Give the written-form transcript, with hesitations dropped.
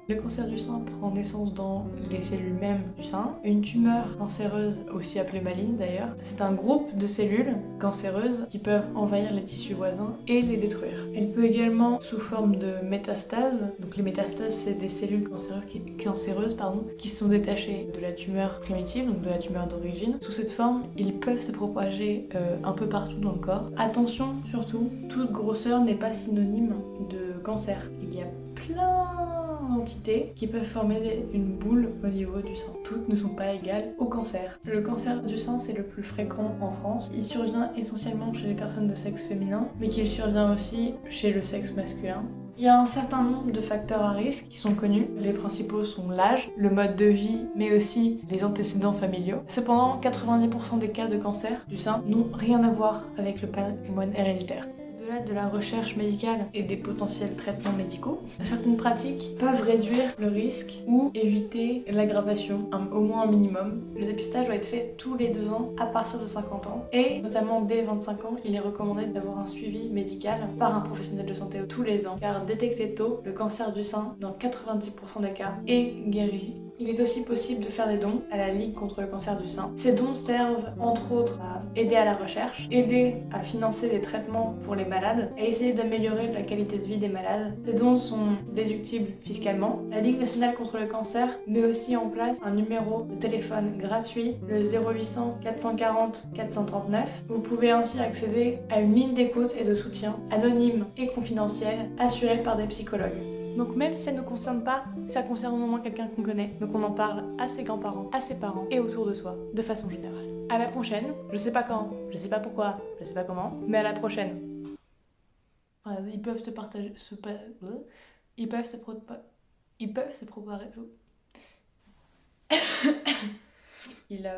Le cancer du sein prend naissance dans les cellules mêmes du sein. Une tumeur cancéreuse, aussi appelée maligne d'ailleurs, c'est un groupe de cellules cancéreuses qui peuvent envahir les tissus voisins et les détruire. Elle peut également sous forme de métastases. Donc les métastases, c'est des cellules cancéreuses qui sont détachées de la tumeur primitive, donc de la tumeur d'origine. Sous cette forme, ils peuvent se propager un peu partout dans le corps. Attention surtout, toute grosseur n'est pas synonyme de cancer. Il y a plein d'entités qui peuvent former une boule au niveau du sein. Toutes ne sont pas égales au cancer. Le cancer du sein, c'est le plus fréquent en France. Il survient essentiellement chez les personnes de sexe féminin, mais qu'il survient aussi chez le sexe masculin. Il y a un certain nombre de facteurs à risque qui sont connus. Les principaux sont l'âge, le mode de vie, mais aussi les antécédents familiaux. Cependant, 90% des cas de cancer du sein n'ont rien à voir avec le patrimoine héréditaire. Au-delà de la recherche médicale et des potentiels traitements médicaux, certaines pratiques peuvent réduire le risque ou éviter l'aggravation, au moins un minimum. Le dépistage doit être fait tous les 2 ans à partir de 50 ans et notamment dès 25 ans, il est recommandé d'avoir un suivi médical par un professionnel de santé tous les ans car détecté tôt, le cancer du sein dans 90% des cas est guéri. Il est aussi possible de faire des dons à la Ligue contre le cancer du sein. Ces dons servent entre autres à aider à la recherche, aider à financer des traitements pour les malades et essayer d'améliorer la qualité de vie des malades. Ces dons sont déductibles fiscalement. La Ligue nationale contre le cancer met aussi en place un numéro de téléphone gratuit, le 0800 440 439. Vous pouvez ainsi accéder à une ligne d'écoute et de soutien anonyme et confidentielle assurée par des psychologues. Donc même si ça ne nous concerne pas, ça concerne au moins quelqu'un qu'on connaît. Donc on en parle à ses grands-parents, à ses parents et autour de soi, de façon générale. À la prochaine, je sais pas quand, je sais pas pourquoi, je sais pas comment, mais à la prochaine. Enfin, ils peuvent se partager, ils peuvent se propager. Il